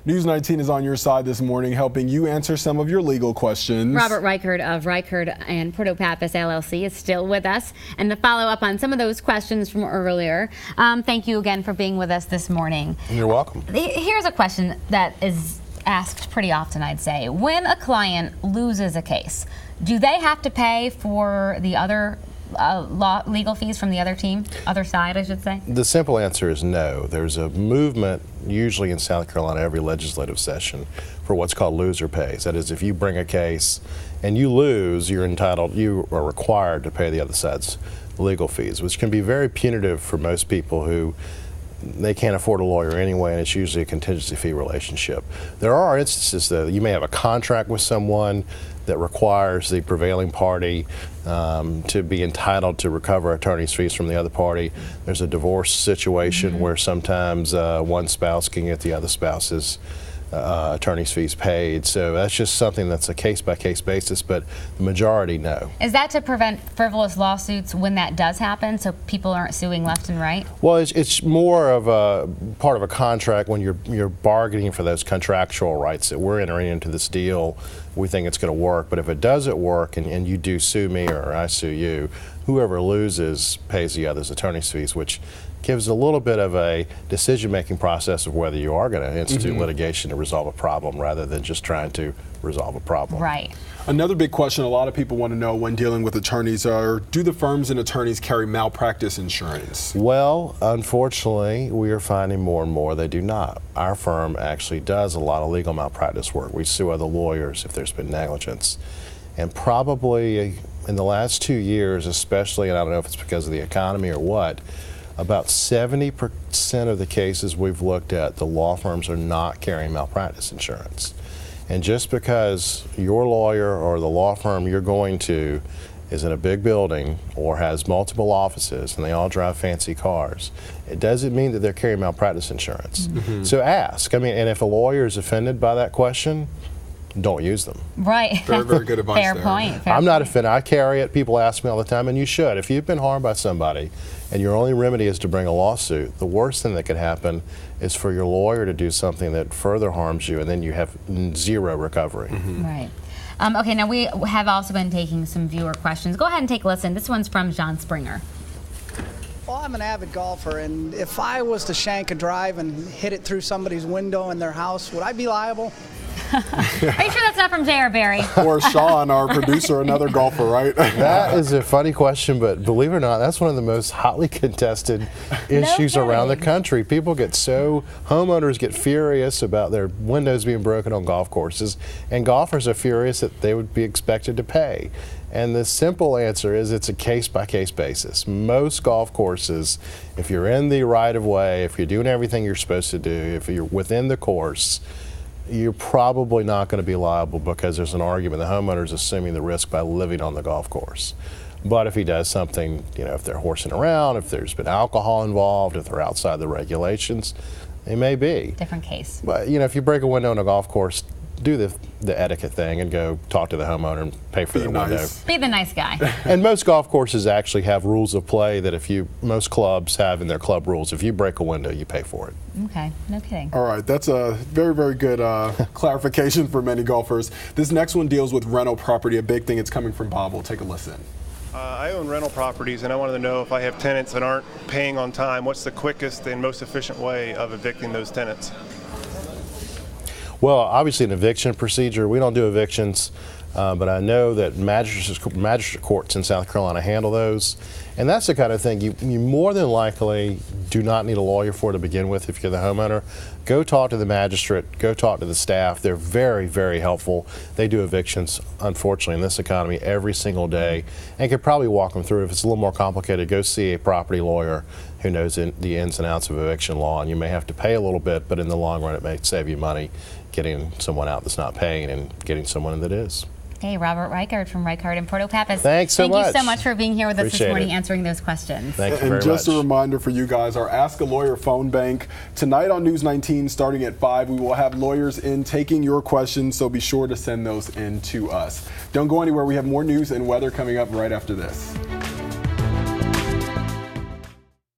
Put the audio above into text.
News 19 is on your side this morning, helping you answer some of your legal questions. Robert Reichard of Reichard and Porto Pappas LLC is still with us, and to follow up on some of those questions from earlier, thank you again for being with us this morning. You're welcome. Here's a question that is asked pretty often, I'd say. When a client loses a case, do they have to pay for the other legal fees from the other team, other side, I should say? The simple answer is no. There's a movement, usually in South Carolina, every legislative session, for what's called loser pays. That is, if you bring a case and you lose, you are required to pay the other side's legal fees, which can be very punitive for most people who they can't afford a lawyer anyway, and it's usually a contingency fee relationship. There are instances, though, you may have a contract with someone that requires the prevailing party to be entitled to recover attorney's fees from the other party. There's a divorce situation where sometimes one spouse can get the other spouse's attorney's fees paid. So that's just something that's a case-by-case basis, but the majority, no. Is that to prevent frivolous lawsuits when that does happen, so people aren't suing left and right? Well, it's more of a part of a contract when you're bargaining for those contractual rights that we're entering into this deal. We think it's going to work, but if it doesn't work and you do sue me or I sue you, whoever loses pays the other's attorney's fees, which gives a little bit of a decision-making process of whether you are going to institute litigation to resolve a problem rather than just trying to resolve a problem. Right. Another big question a lot of people want to know when dealing with attorneys are, do the firms and attorneys carry malpractice insurance? Well, unfortunately, we are finding more and more they do not. Our firm actually does a lot of legal malpractice work. We sue other lawyers if there's been negligence. And probably in the last 2 years, especially, and I don't know if it's because of the economy or what, about 70% of the cases we've looked at, the law firms are not carrying malpractice insurance. And just because your lawyer or the law firm you're going to is in a big building or has multiple offices and they all drive fancy cars, it doesn't mean that they're carrying malpractice insurance. So ask. I mean, and if a lawyer is offended by that question, don't use them. Right. Very, very good advice Fair there. point. I'm not offended. I carry it. People ask me all the time, and you should. If you've been harmed by somebody and your only remedy is to bring a lawsuit, the worst thing that could happen is for your lawyer to do something that further harms you, and then you have zero recovery. Right. Okay, now we have also been taking some viewer questions. Go ahead and take a listen. This one's from John Springer. Well, I'm an avid golfer, and if I was to shank a drive and hit it through somebody's window in their house, would I be liable? Are you sure that's not from J.R. Barry? Or Sean, our producer, another golfer, right? That is a funny question, but believe it or not, that's one of the most hotly contested issues around the country. People homeowners get furious about their windows being broken on golf courses, and golfers are furious that they would be expected to pay. And the simple answer is it's a case-by-case basis. Most golf courses, if you're in the right-of-way, if you're doing everything you're supposed to do, if you're within the course, you're probably not going to be liable because there's an argument. The homeowner's assuming the risk by living on the golf course. But if he does something, if they're horsing around, if there's been alcohol involved, if they're outside the regulations, they may be. Different case. But, if you break a window on a golf course, do the etiquette thing and go talk to the homeowner and pay for their window. Be the nice guy. And most golf courses actually have rules of play that most clubs have in their club rules. If you break a window, you pay for it. Okay, no kidding. All right, that's a very, very good clarification for many golfers. This next one deals with rental property, a big thing. It's coming from Bob. We'll take a listen. I own rental properties, and I wanted to know if I have tenants that aren't paying on time, what's the quickest and most efficient way of evicting those tenants? Well, obviously an eviction procedure, we don't do evictions, but I know that magistrate courts in South Carolina handle those. And that's the kind of thing you more than likely do not need a lawyer for to begin with if you're the homeowner. Go talk to the magistrate, go talk to the staff. They're very, very helpful. They do evictions, unfortunately, in this economy every single day and could probably walk them through. If it's a little more complicated, go see a property lawyer who knows the ins and outs of eviction law. And you may have to pay a little bit, but in the long run, it may save you money getting someone out that's not paying and getting someone in that is. Hey, Robert Reichard from Reichard and Porto Pappas. Thanks so much. Thank you so much for being here with us this morning, Appreciate it. answering those questions. Thank you very And just much. a reminder for you guys, our Ask a Lawyer phone bank. Tonight on News 19, starting at 5, we will have lawyers in taking your questions, so be sure to send those in to us. Don't go anywhere. We have more news and weather coming up right after this.